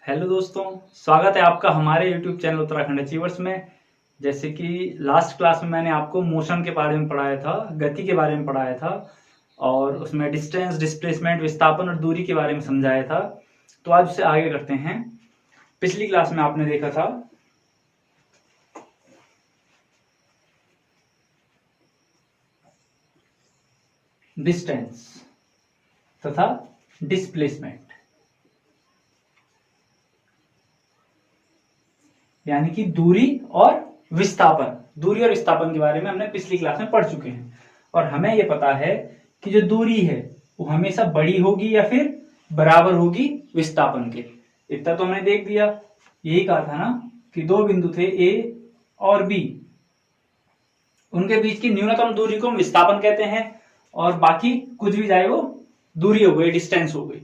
Hello दोस्तों, स्वागत है आपका हमारे YouTube चैनल उत्तराखंड अचीवर्स में। जैसे कि लास्ट क्लास में मैंने आपको मोशन के बारे में पढ़ाया था, गति के बारे में पढ़ाया था और उसमें डिस्टेंस, डिस्प्लेसमेंट, विस्थापन और दूरी के बारे में समझाया था। तो आज उससे आगे करते हैं। पिछली क्लास में आपने देखा था डिस्टेंस तथा डिस्प्लेसमेंट, यानी कि दूरी और विस्थापन के बारे में हमने पिछली क्लास में पढ़ चुके हैं। और हमें यह पता है कि जो दूरी है वो हमेशा बड़ी होगी या फिर बराबर होगी विस्थापन के। इतना तो हमने देख दिया। यही कहा था ना कि दो बिंदु थे ए और बी, उनके बीच की न्यूनतम दूरी को हम विस्थापन कहते हैं और बाकी कुछ भी जाए वो दूरी हो गई, डिस्टेंस हो गई।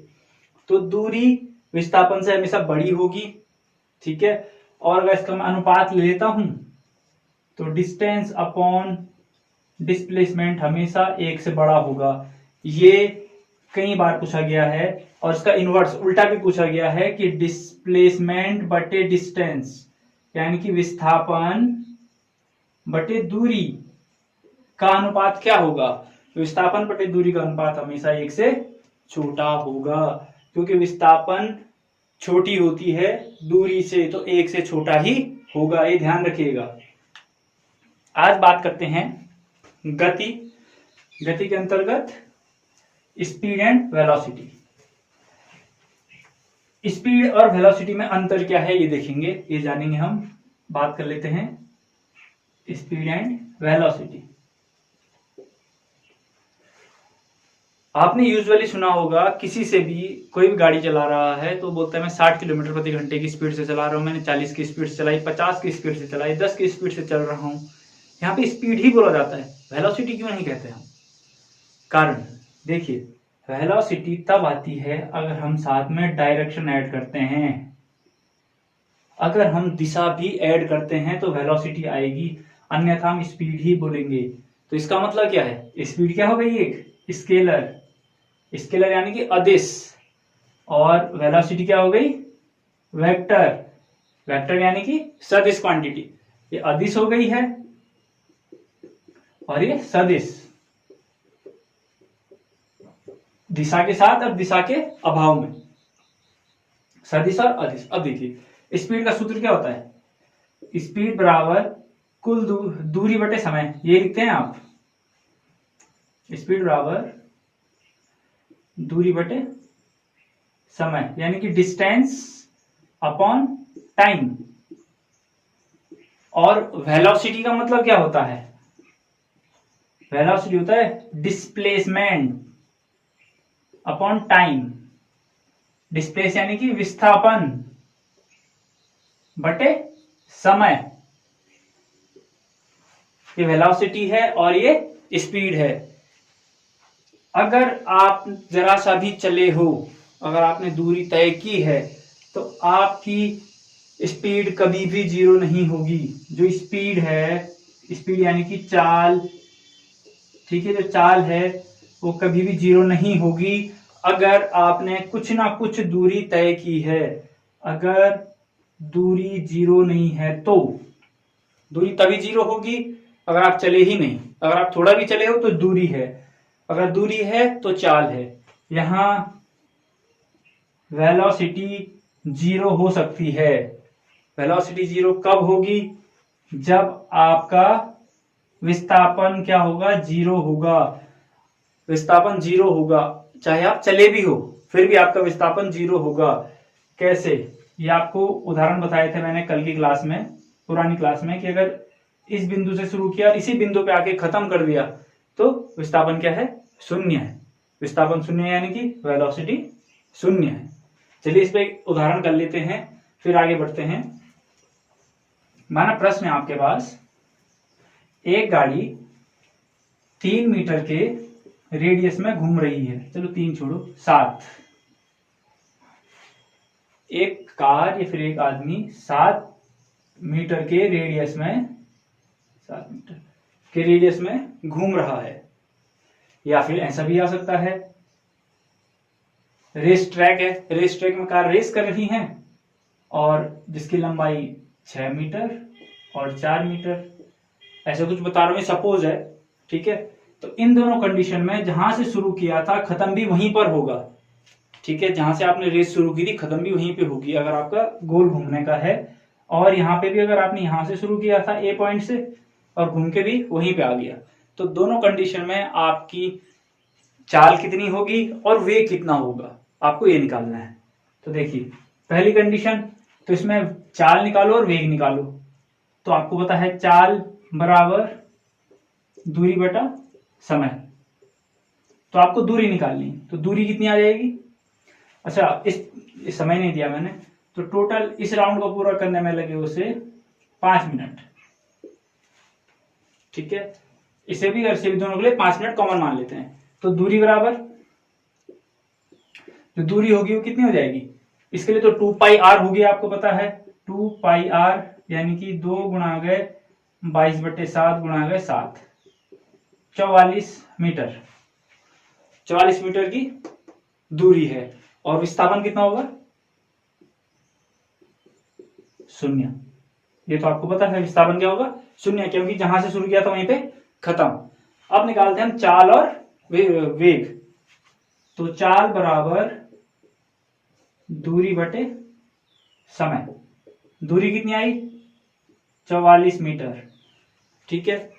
तो दूरी विस्थापन से हमेशा बड़ी होगी, ठीक है। और अगर इसका मैं अनुपात ले लेता हूं तो डिस्टेंस अपॉन डिस्प्लेसमेंट हमेशा एक से बड़ा होगा। ये कई बार पूछा गया है और इसका इनवर्स उल्टा भी पूछा गया है कि डिस्प्लेसमेंट बटे डिस्टेंस, यानी कि विस्थापन बटे दूरी का अनुपात क्या होगा। विस्थापन बटे दूरी का अनुपात हमेशा एक से छोटा होगा, क्योंकि विस्थापन छोटी होती है दूरी से, तो एक से छोटा ही होगा, ये ध्यान रखिएगा। आज बात करते हैं गति के अंतर्गत स्पीड एंड वेलोसिटी। स्पीड और वेलोसिटी में अंतर क्या है ये देखेंगे, ये जानेंगे हम। बात कर लेते हैं स्पीड एंड वेलोसिटी। आपने यूजुअली सुना होगा, किसी से भी कोई भी गाड़ी चला रहा है तो बोलता है मैं 60 किलोमीटर प्रति घंटे की स्पीड से चला रहा हूं, मैंने 40 की स्पीड से चलाई, 50 की स्पीड से चलाई, 10 की स्पीड से चल रहा हूं। यहाँ पे स्पीड ही बोला जाता है, वेलोसिटी क्यों नहीं कहते हम। कारण देखिए, वेलोसिटी तब आती है अगर हम साथ में डायरेक्शन ऐड करते हैं। अगर हम दिशा भी ऐड करते हैं तो वेलोसिटी आएगी, अन्यथा हम स्पीड ही बोलेंगे। तो इसका मतलब क्या है, स्पीड क्या हो गई, एक स्केलर यानी कि अदिश, और वेलोसिटी क्या हो गई, वेक्टर यानी कि सदिश क्वांटिटी। ये अदिश हो गई है और ये सदिश, दिशा के साथ और दिशा के अभाव में, सदिश और अदिश। अब देखिए स्पीड का सूत्र क्या होता है, स्पीड बराबर कुल दूरी बटे समय। ये लिखते हैं आप, स्पीड बराबर दूरी बटे समय, यानी कि डिस्टेंस अपॉन टाइम। और वेलोसिटी का मतलब क्या होता है, वेलोसिटी होता है डिस्प्लेसमेंट अपॉन टाइम। डिस्प्लेस यानी कि विस्थापन बटे समय। ये वेलोसिटी है और ये स्पीड है। अगर आप जरा सा भी चले हो, अगर आपने दूरी तय की है, तो आपकी स्पीड कभी भी जीरो नहीं होगी। जो स्पीड है, स्पीड यानी कि चाल, ठीक है, जो चाल है वो कभी भी जीरो नहीं होगी अगर आपने कुछ ना कुछ दूरी तय की है। अगर दूरी जीरो नहीं है तो दूरी तभी जीरो होगी अगर आप चले ही नहीं। अगर आप थोड़ा भी चले हो तो दूरी है, अगर दूरी है तो चाल है। यहां वेलोसिटी जीरो हो सकती है। वेलोसिटी जीरो कब होगी, जब आपका विस्थापन क्या होगा, जीरो होगा। विस्थापन जीरो होगा, चाहे आप चले भी हो फिर भी आपका विस्थापन जीरो होगा। कैसे, ये आपको उदाहरण बताए थे मैंने कल की क्लास में, पुरानी क्लास में, कि अगर इस बिंदु से शुरू किया, इसी बिंदु पे आके खत्म कर दिया तो विस्थापन क्या है, शून्य है। विस्थापन शून्य यानी कि वेलोसिटी शून्य है। चलिए इस पे एक उदाहरण कर लेते हैं, फिर आगे बढ़ते हैं। माना प्रश्न है आपके पास, एक गाड़ी 3 मीटर के रेडियस में घूम रही है, चलो 3 छोड़ो, 7। एक कार या फिर एक आदमी 7 मीटर के रेडियस में, 7 मीटर के रेडियस में घूम रहा है। या फिर ऐसा भी आ सकता है, रेस ट्रैक है, रेस ट्रैक में कार रेस कर रही हैं और जिसकी लंबाई 6 मीटर और 4 मीटर, ऐसा कुछ बता रहा हूँ, सपोज है, ठीक है। तो इन दोनों कंडीशन में जहां से शुरू किया था खत्म भी वहीं पर होगा, ठीक है। जहां से आपने रेस शुरू की थी खत्म भी वहीं पे होगी अगर आपका गोल घूमने का है, और यहाँ पे भी अगर आपने यहां से शुरू किया था ए पॉइंट से और घूम के भी वहीं पे आ गया, तो दोनों कंडीशन में आपकी चाल कितनी होगी और वेग कितना होगा, आपको ये निकालना है। तो देखिए पहली कंडीशन, तो इसमें चाल निकालो और वेग निकालो। तो आपको पता है चाल बराबर दूरी बटा समय, तो आपको दूरी निकालनी, तो दूरी कितनी आ जाएगी। अच्छा इस समय नहीं दिया मैंने, तो टोटल इस राउंड को पूरा करने में लगे उसे 5 मिनट, ठीक है। इसे भी और इसे भी दोनों के लिए 5 मिनट कॉमन मान लेते हैं। तो दूरी बराबर, जो दूरी होगी वो कितनी हो जाएगी, इसके लिए तो 2 पाई आर होगी, आपको पता है 2 पाई आर यानी कि 2 गुणा गए 22/7 गुणा गए 7, 44 मीटर, 44 मीटर की दूरी है। और विस्थापन कितना होगा, 0। ये तो आपको पता है विस्थापन क्या होगा, 0, क्योंकि जहां से शुरू किया था वहीं पे खत्म। अब निकालते हैं हम चाल और वेग। तो चाल बराबर दूरी बटे समय, दूरी कितनी आई 44 मीटर, ठीक है।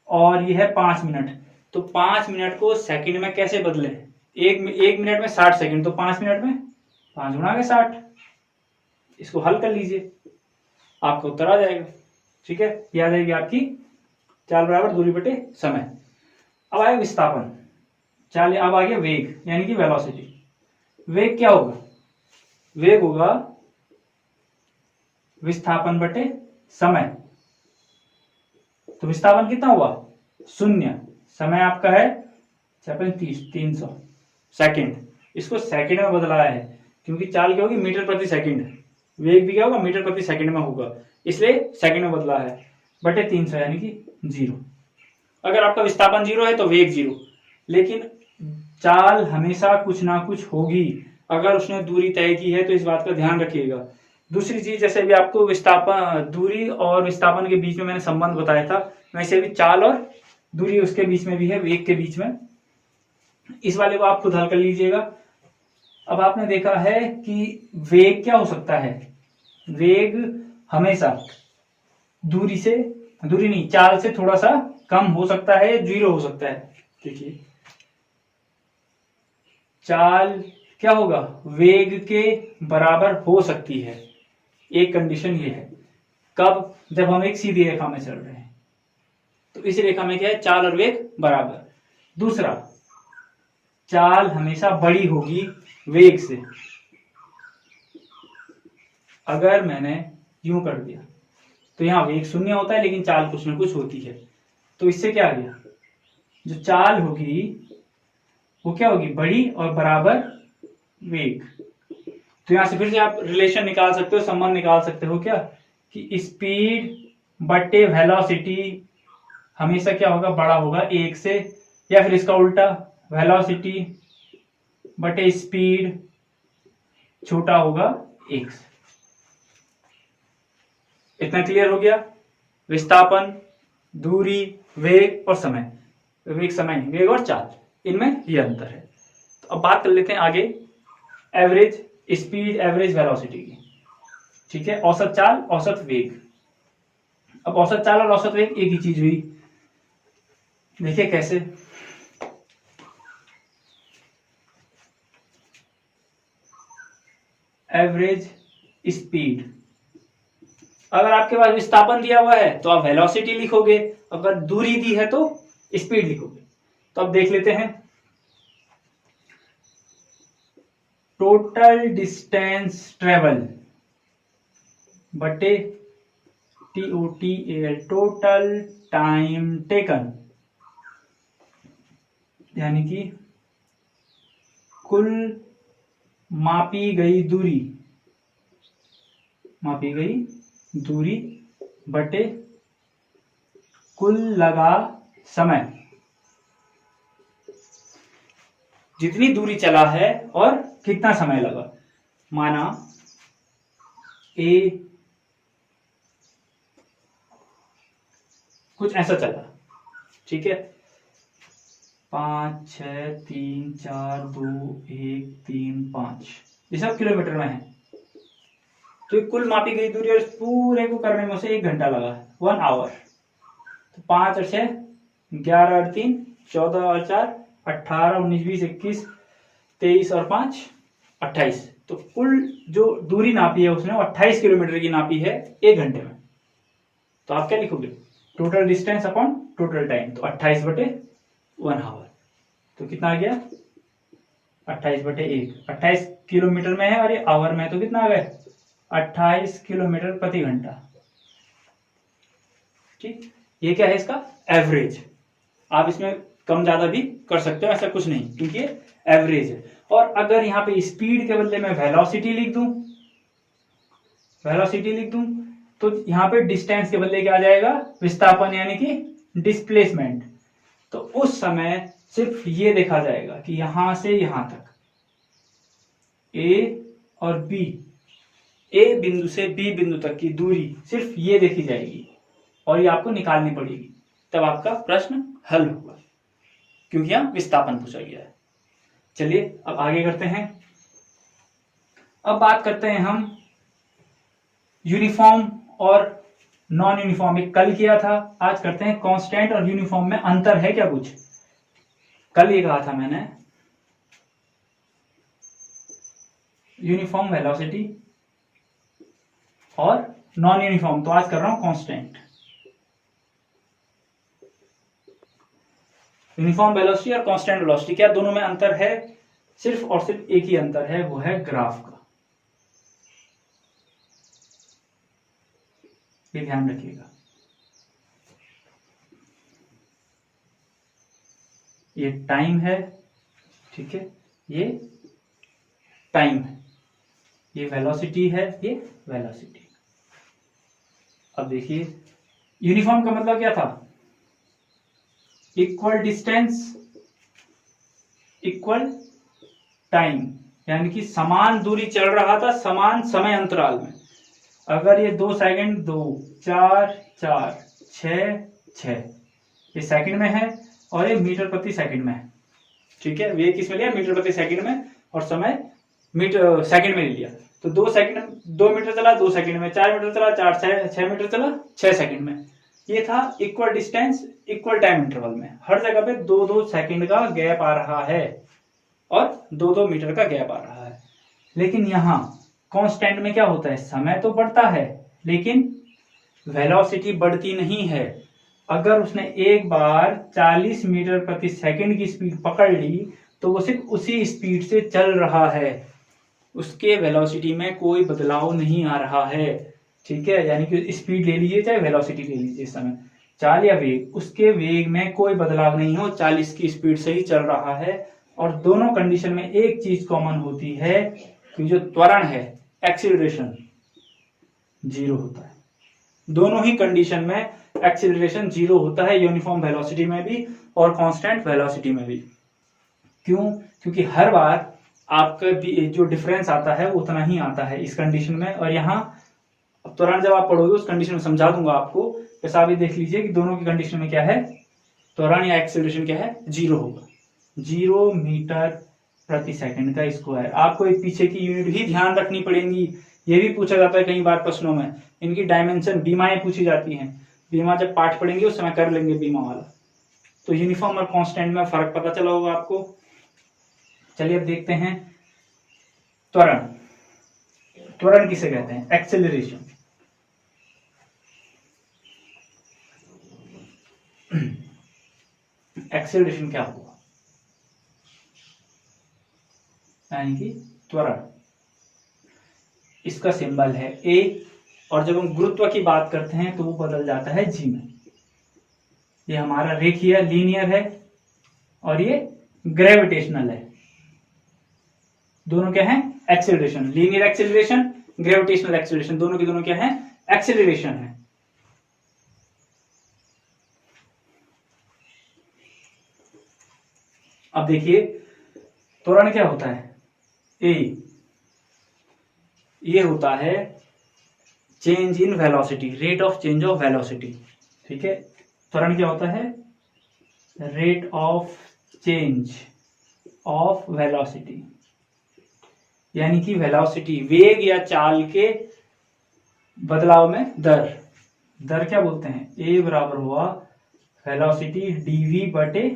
और यह है 5 मिनट, तो 5 मिनट को सेकंड में कैसे बदले, एक मिनट में 60 सेकंड, तो 5 मिनट में 5 गुणा के 60, इसको हल कर लीजिए आपका उत्तर आ जाएगा, ठीक है। ये आ जाएगी आपकी चाल बराबर दूरी बटे समय। अब आया विस्थापन, चाल, अब आ गया वेग यानी कि वेलोसिटी। वेग क्या होगा, वेग होगा विस्थापन बटे समय। तो विस्थापन कितना हुआ 0, समय आपका है 300 सेकंड, इसको सेकंड में बदलाया है क्योंकि चाल क्या होगी मीटर प्रति सेकंड, वेग भी क्या होगा मीटर प्रति सेकंड में होगा, इसलिए सेकंड में बदला है, बटे 300 यानी कि 0। अगर आपका विस्थापन 0 है तो वेग 0, लेकिन चाल हमेशा कुछ ना कुछ होगी अगर उसने दूरी तय की है, तो इस बात का ध्यान रखिएगा। दूसरी चीज, जैसे भी आपको विस्थापन, दूरी और विस्थापन के बीच में मैंने संबंध बताया था, वैसे भी चाल और दूरी उसके बीच में भी है, वेग के बीच में। इस वाले को आप खुद हल कर लीजिएगा। अब आपने देखा है कि वेग क्या हो सकता है, वेग हमेशा दूरी नहीं, चाल से थोड़ा सा कम हो सकता है, 0 हो सकता है। देखिए चाल क्या होगा, वेग के बराबर हो सकती है, एक कंडीशन ये है, कब, जब हम एक सीधी रेखा में चल रहे हैं, तो इस रेखा में क्या है, चाल और वेग बराबर। दूसरा, चाल हमेशा बड़ी होगी वेग से। अगर मैंने यूं कर दिया तो यहां वेग 0 होता है लेकिन चाल कुछ ना कुछ होती है, तो इससे क्या आ गया, जो चाल होगी वो क्या होगी, बड़ी और बराबर वेग। तो यहां से फिर से आप रिलेशन निकाल सकते हो, संबंध निकाल सकते हो क्या, कि स्पीड बटे वेलोसिटी हमेशा क्या होगा, बड़ा होगा 1 से, या फिर इसका उल्टा, वेलोसिटी बटे स्पीड छोटा होगा 1 से। इतना क्लियर हो गया, विस्थापन, दूरी, वेग और समय, वेग समय नहीं, वेग और चाल, इनमें ये अंतर है। तो अब बात कर लेते हैं आगे एवरेज स्पीड, एवरेज वेलोसिटी की, ठीक है। औसत चाल, औसत वेग। अब औसत चाल और औसत वेग एक ही चीज हुई, देखिए कैसे। एवरेज स्पीड, अगर आपके पास विस्थापन दिया हुआ है तो आप वेलोसिटी लिखोगे, अगर दूरी दी है तो स्पीड लिखोगे। तो अब देख लेते हैं, टोटल डिस्टेंस ट्रेवल बटे TOTAL, टोटल टाइम टेकन, यानी कि कुल मापी गई दूरी बटे कुल लगा समय, जितनी दूरी चला है और कितना समय लगा। माना ए कुछ ऐसा चला, ठीक है, 5 6 3 4 2 1 3 5, ये सब किलोमीटर में है। तो ये कुल मापी गई दूरी और इस पूरे को करने में उसे 1 घंटा लगा, 1 आवर। तो 5 और 6 11 और 3 14 और 4 18 19 20 21 23 और 5 28। तो कुल जो दूरी नापी है उसने 28 किलोमीटर की नापी है 1 घंटे में। तो आप क्या लिखोगे, total distance upon total time, तो 28 बटे 1 आवर। तो कितना आ गया, 28 बटे 1, 28 किलोमीटर में है और ये आवर में है, तो कितना आ गया, 28 किलोमीटर प्रति घंटा। ठीक, ये क्या है, इसका एवरेज। आप इसमें कम ज्यादा भी कर सकते हो, ऐसा कुछ नहीं, क्योंकि ये एवरेज है। और अगर यहाँ पे स्पीड के बदले में वेलोसिटी लिख दूं, तो यहाँ पे डिस्टेंस के बदले क्या आ जाएगा, विस्थापन, यानी कि डिस्प्लेसमेंट। तो उस समय सिर्फ ये देखा जाएगा कि यहां से यहां तक ए और बी, ए बिंदु से बी बिंदु तक की दूरी सिर्फ ये देखी जाएगी और ये आपको निकालनी पड़ेगी, तब आपका प्रश्न हल होगा, क्योंकि यहां विस्थापन पूछा गया है। चलिए अब आगे करते हैं। अब बात करते हैं हम यूनिफॉर्म और नॉन यूनिफॉर्म। एक कल किया था, आज करते हैं कांस्टेंट और यूनिफॉर्म में अंतर है क्या कुछ। कल ये कहा था मैंने यूनिफॉर्म वेलोसिटी और नॉन यूनिफॉर्म, तो आज कर रहा हूं कांस्टेंट। यूनिफॉर्म वेलोसिटी और कांस्टेंट वेलोसिटी, क्या दोनों में अंतर है, सिर्फ और सिर्फ एक ही अंतर है, वो है ग्राफ का। ये ध्यान रखिएगा। ये टाइम है, ठीक है, ये टाइम है, ये वेलोसिटी है, ये वेलोसिटी। अब देखिए यूनिफॉर्म का मतलब क्या था, इक्वल डिस्टेंस इक्वल टाइम, यानी कि समान दूरी चल रहा था समान समय अंतराल में। अगर ये 2 सेकंड 2 4 4 6 6 ये सेकंड में है और ये मीटर प्रति सेकंड में है, ठीक है, वे किस में लिया, मीटर प्रति सेकंड में, और समय मीटर सेकंड में ले लिया। तो 2 सेकंड 2 मीटर चला 2 सेकंड में, 4 मीटर चला 4 6 मीटर चला 6 सेकंड में। ये था equal distance equal time interval में, हर जगह पे 2-2 सेकंड का गैप आ रहा है और 2-2 मीटर का गैप आ रहा है। लेकिन यहाँ कांस्टेंट में क्या होता है, समय तो बढ़ता है लेकिन वेलोसिटी बढ़ती नहीं है। अगर उसने एक बार 40 मीटर प्रति सेकंड की स्पीड पकड़ ली तो वो सिर्फ उसी स्पीड से चल रहा है, उसके वेलोसिटी में कोई बदलाव नहीं आ रहा है, ठीक है। यानी कि स्पीड ले लीजिए चाहे वेलोसिटी ले लीजिए, इस समय चाल या वेग, उसके वेग में कोई बदलाव नहीं हो, 40 की स्पीड से ही चल रहा है। और दोनों कंडीशन में एक चीज कॉमन होती है कि जो त्वरण है, एक्सीलरेशन, 0 होता है। दोनों ही कंडीशन में एक्सीलरेशन 0 होता है, यूनिफॉर्म वेलोसिटी में भी और कांस्टेंट वेलोसिटी में भी। क्यों, क्योंकि हर बार आपका जो डिफरेंस आता है उतना ही आता है इस कंडीशन में। और यहाँ त्वरण जब आप पढ़ोगे उस कंडीशन में समझा दूंगा आपको, वैसा भी देख लीजिए कि दोनों की कंडीशन में क्या है, त्वरण या एक्सीलरेशन क्या है, 0 होगा, 0 मीटर प्रति सेकंड का स्क्वायर। आपको एक पीछे की यूनिट भी ध्यान रखनी पड़ेगी, ये भी पूछा जाता है कई बार प्रश्नों में, इनकी डायमेंशन बीमाएं पूछी जाती हैं, बीमा जब पाठ पढ़ेंगे उस समय कर लेंगे बीमा वाला। तो यूनिफॉर्म और कांस्टेंट में फर्क पता चला होगा आपको। चलिए अब देखते हैं त्वरण। त्वरण किसे कहते हैं, एक्सेलरेशन। एक्सेलरेशन क्या हुआ, यानी कि त्वरण, इसका सिंबल है ए, और जब हम गुरुत्व की बात करते हैं तो वो बदल जाता है जी में। ये हमारा रेखीय लीनियर है और ये ग्रेविटेशनल है। दोनों क्या है, acceleration, linear acceleration, gravitational acceleration, दोनों के दोनों क्या है, एक्सेलरेशन है। अब देखिए त्वरण क्या होता है, ए, ये होता है change in velocity, rate of change of velocity. ठीक है, त्वरण क्या होता है? Rate of change of velocity, यानी कि वेलोसिटी, वेग या चाल के बदलाव में दर। दर क्या बोलते हैं? ए बराबर हुआ वेलोसिटी डीवी बटे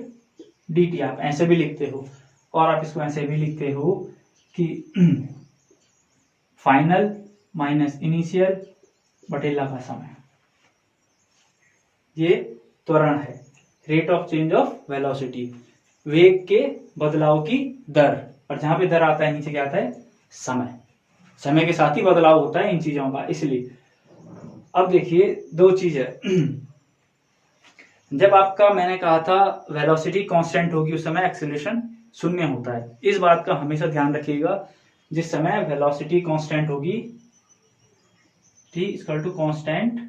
dt। आप ऐसे भी लिखते हो और आप इसको ऐसे भी लिखते हो कि फाइनल माइनस इनिशियल बटे लगा समय। ये त्वरण है, rate of change of velocity, वेग के बदलाव की दर। और जहां पे दर आता है नीचे क्या आता है? समय। समय के साथ ही बदलाव होता है इन चीजों का, इसलिए। अब देखिए दो चीज है। जब आपका, मैंने कहा था वेलोसिटी कांस्टेंट होगी उस समय एक्सेलरेशन शून्य होता है। इस बात का हमेशा ध्यान रखिएगा, जिस समय वेलोसिटी कांस्टेंट होगी, t इक्वल टू कांस्टेंट,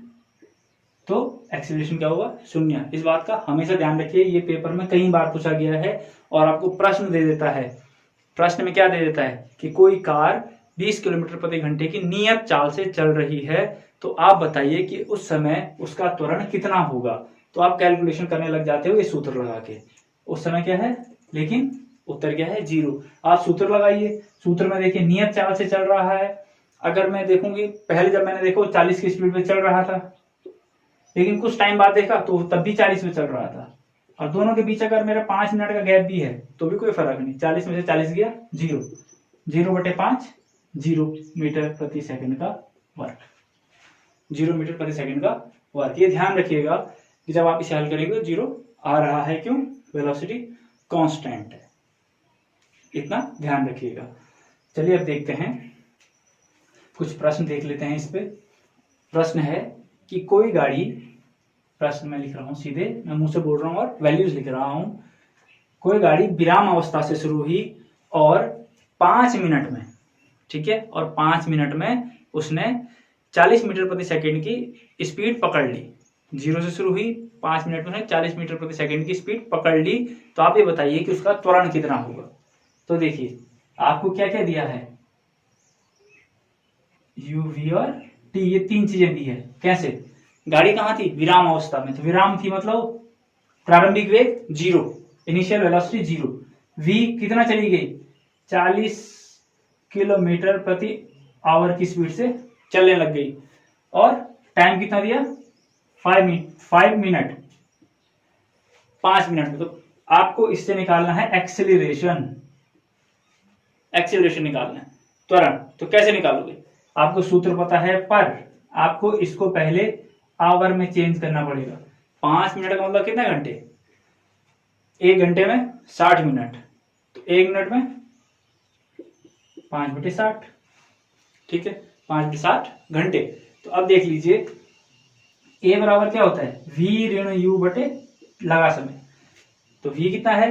तो एक्सेलरेशन क्या होगा? शून्य। इस बात का हमेशा ध्यान रखिए, ये पेपर में कई बार पूछा गया है और आपको प्रश्न दे देता है। प्रश्न में क्या दे देता है कि कोई कार 20 किलोमीटर प्रति घंटे की नियत चाल से चल रही है, तो आप बताइए कि उस समय उसका त्वरण कितना होगा। तो आप कैलकुलेशन करने लग जाते हो ये सूत्र लगा के। उस समय क्या है, लेकिन उत्तर क्या है? 0। आप सूत्र लगाइए। सूत्र में देखिए नियत चाल से चल रहा है। अगर मैं देखूंगी, पहले जब मैंने देखो 40 की स्पीड पे चल रहा था, लेकिन कुछ टाइम बाद देखा तो तब भी 40 में चल रहा था, और दोनों के बीच अगर मेरा 5 मिनट का गैप भी है तो भी कोई फर्क नहीं। 40 में से 40 गया 0, 0/5, 0 मीटर प्रति सेकंड का वर्ग, 0 मीटर प्रति सेकंड का वर्ग। ये ध्यान रखिएगा कि जब आप इसे हल करेंगे तो 0 आ रहा है। क्यों? वेलोसिटी कांस्टेंट है, इतना ध्यान रखिएगा। चलिए अब देखते हैं, कुछ प्रश्न देख लेते हैं इस पे। प्रश्न है कि कोई गाड़ी, प्रश्न में लिख रहा हूं, सीधे मैं मुंह से बोल रहा हूं और वैल्यूज लिख रहा हूं। कोई गाड़ी विराम अवस्था से शुरू हुई और 5 मिनट में, ठीक है, और 5 मिनट में उसने 40 मीटर प्रति सेकंड की स्पीड पकड़ ली। 0 से शुरू हुई, 5 मिनट में 40 मीटर प्रति सेकंड की स्पीड पकड़ ली। तो आप ये बताइए कि उसका त्वरण कितना होगा। तो देखिए आपको क्या क्या दिया है, u, v और t, ये 3 चीजें दी है। कैसे? गाड़ी कहां थी? विराम अवस्था में। तो विराम थी मतलब प्रारंभिक वेग 0, इनिशियल वेलोसिटी 0। v कितना चली गई? 40 किलोमीटर प्रति आवर की स्पीड से चलने लग गई। और टाइम कितना दिया? 5 मिनट, 5 मिनट में। तो आपको इससे निकालना है एक्सेलरेशन, एक्सेलरेशन निकालना है, त्वरण। तो कैसे निकालोगे? आपको सूत्र पता है, पर आपको इसको पहले आवर में चेंज करना पड़ेगा। 5 मिनट का मतलब कितने घंटे? 1 घंटे में 60 मिनट, तो 1 मिनट में 5/60, ठीक है, 5/60 घंटे। तो अब देख लीजिए ए बराबर क्या होता है? v ऋण u बटे लगा समय। तो v कितना है?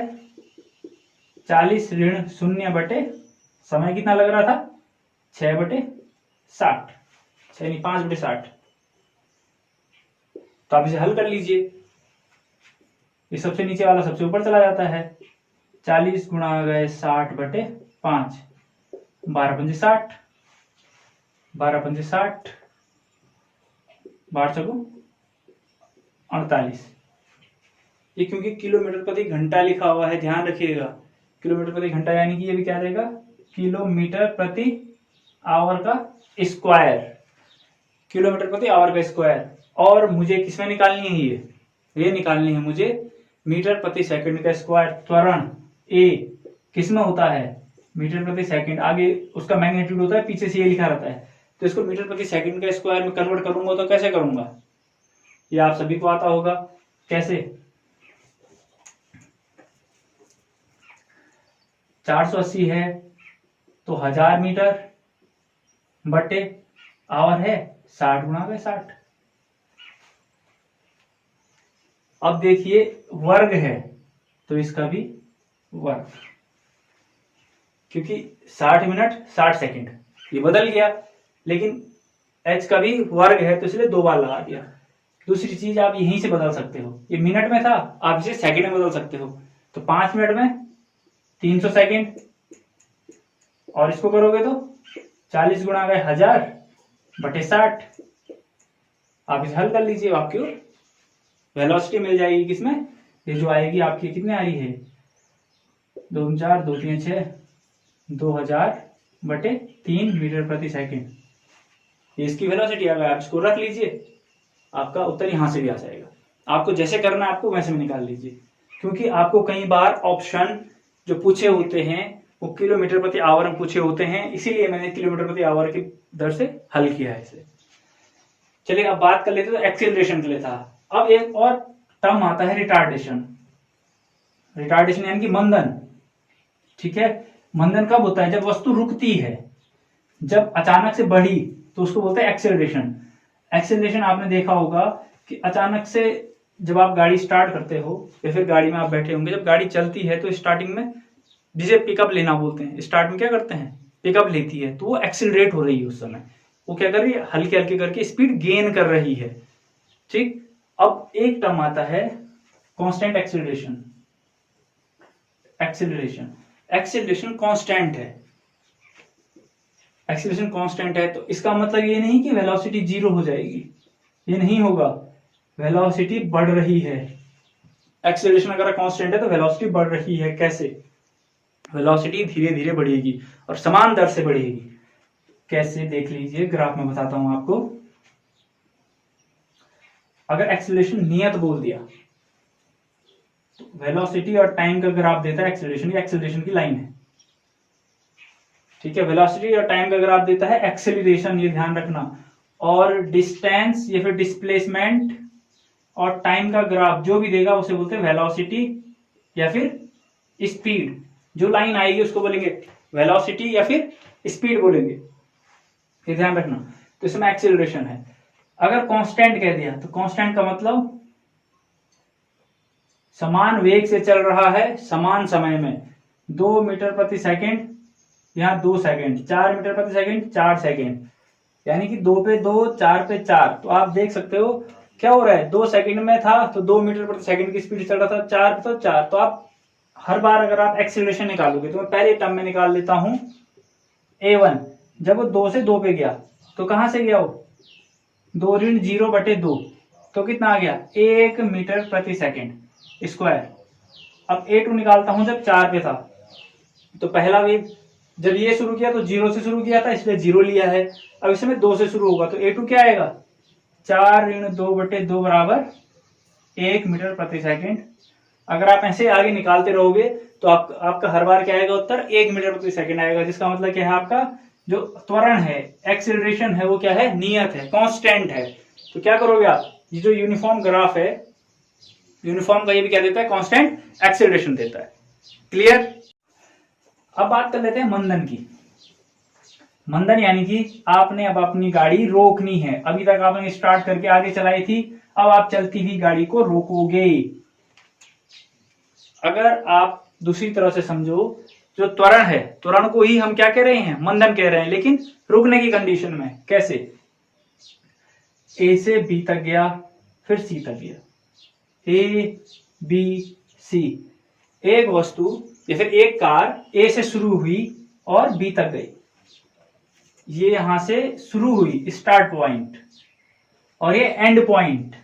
40 ऋण 0 बटे समय कितना लग रहा था? 6/60, 6 नहीं 5/60। तो आप इसे हल कर लीजिए। ये सबसे नीचे वाला सबसे ऊपर चला जाता है। 40 गुणा गए 60/5, 12×5 = 60, 12×5 = 48। ये क्योंकि किलोमीटर प्रति घंटा लिखा हुआ है, ध्यान रखिएगा। किलोमीटर प्रति घंटा यानी कि ये भी क्या रहेगा? किलोमीटर प्रति आवर का स्क्वायर, किलोमीटर प्रति आवर का स्क्वायर। और मुझे किसमें निकालनी है? ये निकालनी है मुझे मीटर प्रति सेकंड का स्क्वायर। त्वरण ए किसमें होता है? मीटर प्रति सेकंड। आगे उसका मैग्नीट्यूड होता है, पीछे से ये लिखा रहता है। तो इसको मीटर प्रति सेकंड का स्क्वायर में कन्वर्ट करूंगा तो कैसे करूंगा? ये आप सभी को आता होगा। कैसे? 480 है तो 1000 मीटर बटे आवर है 60 गुणा 60। अब देखिए वर्ग है तो इसका भी वर्ग, क्योंकि 60 मिनट 60 सेकंड, ये बदल गया, लेकिन h का भी वर्ग है तो इसलिए 2 बार लगा दिया। दूसरी चीज आप यहीं से बदल सकते हो, ये मिनट में था, आप इसे सेकंड में बदल सकते हो। तो 5 मिनट में 300 सेकंड, और इसको करोगे तो 40 गुणा 1000 बटे 60, आप इसे हल कर लीजिए, आपकी वेलोसिटी मिल जाएगी किसमें, ये जो आएगी आपकी कितने आ रही है 2 4 2 3 6 2000/3 मीटर प्रति सेकंड, ये इसकी वेलोसिटी। अगर आप इसको रख लीजिए आपका उत्तर यहां से भी आ जाएगा। आपको जैसे करना है आपको वैसे में निकाल लीजिए, क्योंकि आपको कई बार ऑप्शन जो पूछे होते हैं वो किलोमीटर प्रति आवर में पूछे होते हैं, इसीलिए मैंने किलोमीटर प्रति आवर की दर से हल किया है इसे। चलिए अब बात कर लेते हैं तो एक्सेलरेशन के लिए था। अब एक और टर्म आता है रिटार्डेशन। रिटार्डेशन यानी कि मंदन। ठीक है, मंदन कब होता है, जब वस्तु रुकती है, जब अचानक से बढ़ी तो उसको बोलते हैं एक्सेलरेशन। एक्सेलरेशन आपने देखा होगा कि अचानक से जब आप गाड़ी स्टार्ट करते हो या फिर गाड़ी में आप बैठे होंगे, जब गाड़ी चलती है तो स्टार्टिंग में जिसे पिकअप लेना बोलते हैं, स्टार्ट में क्या करते हैं पिकअप लेती है, तो वो एक्सेलरेट हो रही है उस समय, वो क्या कर रही है हल्के हल्के करके स्पीड गेन कर रही है। ठीक, अब एक टर्म आता है कांस्टेंट एक्सेलरेशन। एक्सेलरेशन कांस्टेंट है, एक्सेलरेशन कांस्टेंट है तो इसका मतलब ये नहीं कि वेलोसिटी 0 हो जाएगी, ये नहीं होगा, वेलोसिटी बढ़ रही है। एक्सेलरेशन अगर कांस्टेंट है तो वेलोसिटी बढ़ रही है। कैसे, वेलोसिटी धीरे धीरे बढ़ेगी और समान दर से बढ़ेगी। कैसे देख लीजिए, ग्राफ में बताता हूं आपको। अगर एक्सेलरेशन नियत बोल दिया तो वेलोसिटी और टाइम का ग्राफ देता है एक्सेलरेशन, ये एक्सेलरेशन की लाइन है। ठीक है, वेलोसिटी और टाइम का ग्राफ देता है एक्सेलरेशन, ये ध्यान रखना। और डिस्टेंस या फिर डिस्प्लेसमेंट और टाइम का ग्राफ जो भी देगा उसे बोलते हैं वेलोसिटी या फिर स्पीड। जो लाइन आएगी उसको बोलेंगे वेलोसिटी या फिर स्पीड बोलेंगे, ये ध्यान रखना। तो इसमें एक्सेलरेशन है। अगर कांस्टेंट कह दिया तो कांस्टेंट का मतलब समान वेग से चल रहा है समान समय में। 2 मीटर प्रति सेकंड, यहाँ 2 सेकंड, 4 मीटर प्रति सेकंड 4 सेकंड, यानी कि 2 पे 2 4 पे 4। तो आप देख सकते हो क्या हो रहा है, 2 सेकंड में था तो 2 मीटर प्रति सेकंड की स्पीड चल रहा था, 4 पे तो 4। तो आप हर बार अगर आप एक्सेलरेशन निकालोगे तो मैं पहले टर्म में निकाल लेता हूं a1। जब वो 2 से 2 पे गया तो कहां से गया वो 2 ऋण 0/2, तो कितना आ गया 1 मीटर प्रति सेकंड स्क्वायर। अब a2 निकालता हूं जब 4 पे था, तो पहला वेग जब ये शुरू किया तो 0 से शुरू किया था इसलिए 0 लिया है। अब इसमें 2 से शुरू होगा तो a2 क्या आएगा 4 ऋण 2/2 बराबर 1 मीटर प्रति सेकंड। अगर आप ऐसे आगे निकालते रहोगे तो आपका हर बार क्या आएगा उत्तर 1 मीटर प्रति सेकंड आएगा, जिसका मतलब क्या है आपका जो त्वरण है एक्सेलरेशन है वो क्या है नियत है, कांस्टेंट है। तो क्या करोगे आप, ये जो यूनिफॉर्म ग्राफ है, यूनिफॉर्म का ये भी क्या देता है कांस्टेंट एक्सेलरेशन देता है। क्लियर। अब बात कर लेते हैं मंदन की। मंदन यानी कि आपने अब अपनी गाड़ी रोकनी है। अभी तक आपने स्टार्ट करके आगे चलाई थी, अब आप चलती हुई गाड़ी को रोकोगे। अगर आप दूसरी तरह से समझो, जो त्वरण है, त्वरण को ही हम क्या कह रहे हैं मंदन कह रहे हैं, लेकिन रुकने की कंडीशन में। कैसे, ए से बी तक गया फिर सी तक गया, ए बी सी। एक वस्तु या फिर एक कार ए से शुरू हुई और बी तक गई, ये यहां से शुरू हुई स्टार्ट पॉइंट और ये एंड पॉइंट।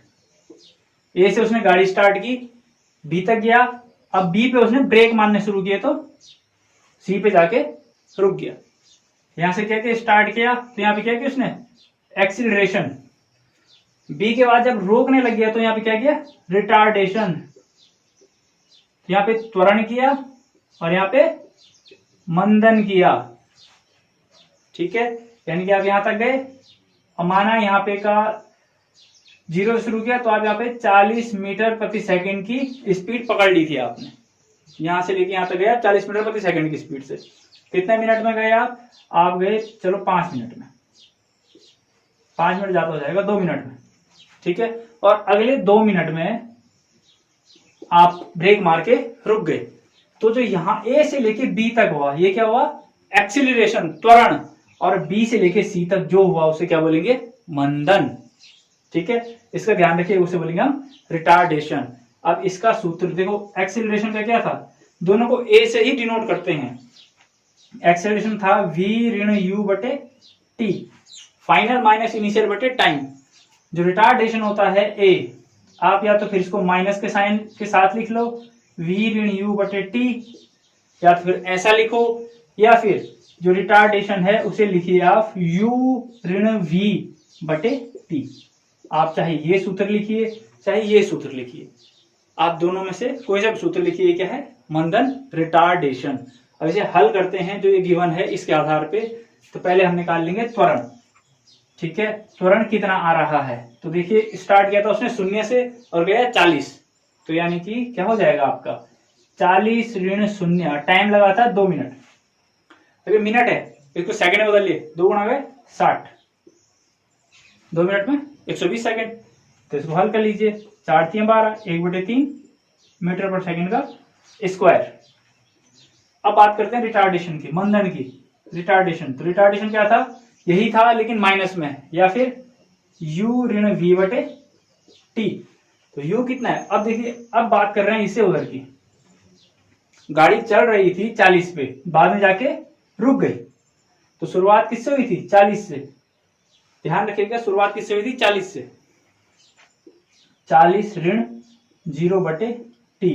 ए से उसने गाड़ी स्टार्ट की, बी तक गया, अब बी पे उसने ब्रेक मारने शुरू किए तो सी पे जाके रुक गया। यहां से क्या किया स्टार्ट किया तो यहां पे क्या किया उसने एक्सीलरेशन। बी के बाद जब रोकने लग गया तो यहां पे क्या किया रिटार्डेशन। यहां पे त्वरण किया और यहां पे मंदन किया। ठीक है, यानी कि आप यहां तक गए और माना यहां पे का 0 से शुरू किया तो आप यहाँ पे 40 मीटर प्रति सेकंड की स्पीड पकड़ ली थी आपने। यहां से लेके यहां तक गया 40 मीटर प्रति सेकंड की स्पीड से। कितने मिनट में गए आप गए चलो 5 मिनट में। 5 मिनट ज्यादा हो जाएगा, 2 मिनट में। ठीक है, और अगले 2 मिनट में आप ब्रेक मार के रुक गए। तो जो यहां ए से लेके बी तक हुआ ये क्या हुआ एक्सीलरेशन त्वरण, और बी से लेके सी तक जो हुआ उसे क्या बोलेंगे मंदन। ठीक है, इसका ध्यान रखिए, उसे बोलेंगे हम रिटार्डेशन। अब इसका सूत्र देखो, एक्सीलरेशन का क्या था, दोनों को ए से ही डिनोट करते हैं। एक्सीलरेशन था v ऋण u बटे टी, फाइनल माइनस इनिशियल बटे टाइम। जो रिटार्डेशन होता है ए, आप या तो फिर इसको माइनस के साइन के साथ लिख लो, v ऋण u बटे टी, या तो फिर ऐसा लिखो, या फिर जो रिटार्डेशन है उसे लिखिए आप u ऋण v बटे टी। आप चाहे ये सूत्र लिखिए चाहे ये सूत्र लिखिए, आप दोनों में से कोई सा भी सूत्र लिखिए, क्या है, मंदन रिटार्डेशन। अब इसे हल करते हैं जो ये गिवन है इसके आधार पे। तो पहले हम निकाल लेंगे त्वरण, ठीक है, त्वरण कितना आ रहा है। तो देखिए स्टार्ट किया था उसने 0 से और गया 40, तो यानी कि क्या हो जाएगा आपका 40 ऋण 0, टाइम लगा था 2 मिनट, अभी मिनट है इसको सेकंड में बदलिए, 2 गुणा गए 60, 2 मिनट में 120 सेकंड। तो इसको हल कर लीजिए, 4 3 12, 1/3 मीटर पर सेकंड का स्क्वायर। अब बात करते हैं रिटार्डेशन की, मंदन की रिटार्डेशन। तो रिटार्डेशन क्या था, यही था लेकिन माइनस में, या फिर u ऋण v बटे टी। तो u कितना है, अब देखिए अब बात कर रहे हैं इससे उधर की। गाड़ी चल रही थी 40 पे, बाद में जाके रुक गई, तो शुरुआत किससे हुई थी, 40 से। ध्यान रखिएगा शुरुआत किससे हुई थी, 40 से। 40 ऋण 0 बटे टी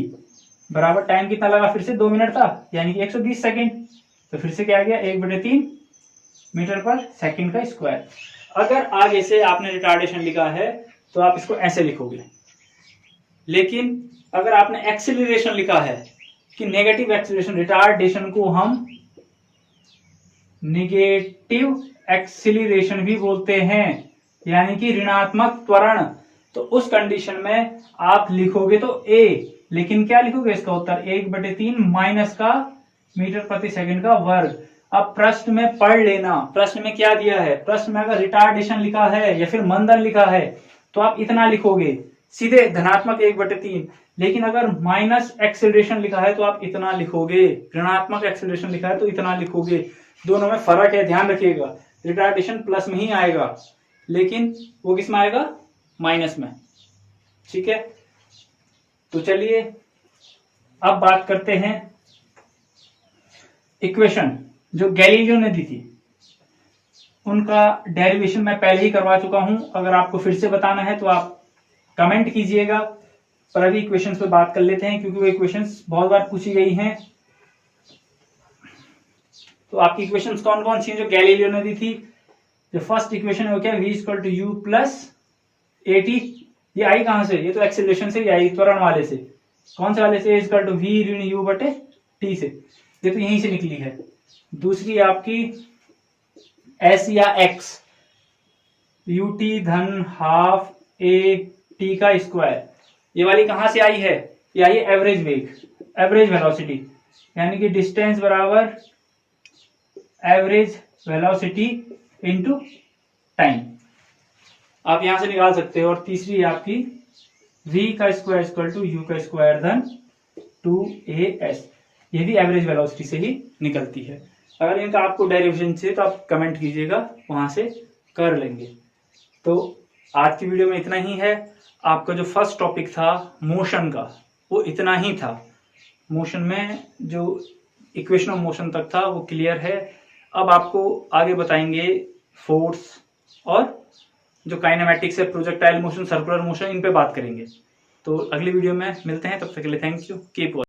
बराबर टाइम कितना लगा, फिर से 2 मिनट था, यानी कि 120 सेकंड। तो फिर से क्या आ गया, 1/3 मीटर पर सेकंड का स्क्वायर। अगर आगे से आपने रिटार्डेशन लिखा है तो आप इसको ऐसे लिखोगे, लेकिन अगर आपने एक्सीलरेशन लिखा है कि नेगेटिव एक्सीलरेशन, रिटार्डेशन को हम नेगेटिव एक्सीलरेशन भी बोलते हैं, यानी कि ऋणात्मक त्वरण। तो उस कंडीशन में आप लिखोगे तो a, लेकिन क्या लिखोगे इसका उत्तर 1/3 माइनस का मीटर प्रति सेकंड का वर्ग। अब प्रश्न में पढ़ लेना, प्रश्न में क्या दिया है, प्रश्न में अगर रिटार्डेशन लिखा है या फिर मंदन लिखा है तो आप इतना लिखोगे सीधे धनात्मक 1/3, लेकिन अगर माइनस एक्सेलरेशन लिखा है तो आप इतना लिखोगे, ऋणात्मक एक्सेलरेशन लिखा है तो इतना लिखोगे। दोनों में फर्क है, ध्यान रखिएगा। रिटार्डेशन प्लस में ही आएगा, लेकिन वो किस में आएगा, माइनस में, ठीक है। तो चलिए अब बात करते हैं इक्वेशन जो गैलीलियो ने दी थी, उनका डेरिवेशन मैं पहले ही करवा चुका हूं। अगर आपको फिर से बताना है तो आप कमेंट कीजिएगा, पर अभी इक्वेशंस पे बात कर लेते हैं क्योंकि वो इक्वेशंस बहुत बार पूछी गई हैं। तो आपकी इक्वेशंस कौन कौन सी हैं जो गैलीलियो ने दी थी। जो फर्स्ट इक्वेशन है वो क्या, v = u प्लस at। ये आई कहां से, ये तो एक्सेलरेशन से ही आई, त्वरण वाले से। कौन से वाले से, = v ऋण u बटे t से, ये तो यहीं से निकली है। दूसरी आपकी s या x, ut धन हाफ a t का स्क्वायर, ये वाली कहां से आई है, ये आई है एवरेज वेग, एवरेज वेलोसिटी, यानी कि डिस्टेंस बराबर एवरेज वेलोसिटी इनटू टाइम, आप यहां से निकाल सकते हो। और तीसरी आपकी v का स्क्वायर = u का स्क्वायर धन 2as, ये भी एवरेज वेलोसिटी से ही निकलती है। अगर इनका आपको डेरिवेशन चाहिए तो आप कमेंट कीजिएगा, वहां से कर लेंगे। तो आज की वीडियो में इतना ही है। आपका जो फर्स्ट टॉपिक था मोशन का, वो इतना ही था। मोशन में जो इक्वेशन ऑफ मोशन तक था वो क्लियर है। अब आपको आगे बताएंगे फोर्स और जो काइनेमैटिक्स है, प्रोजेक्टाइल मोशन, सर्कुलर मोशन, इन पे बात करेंगे। तो अगली वीडियो में मिलते हैं, तब तक के लिए थैंक यू, कीप वॉचिंग।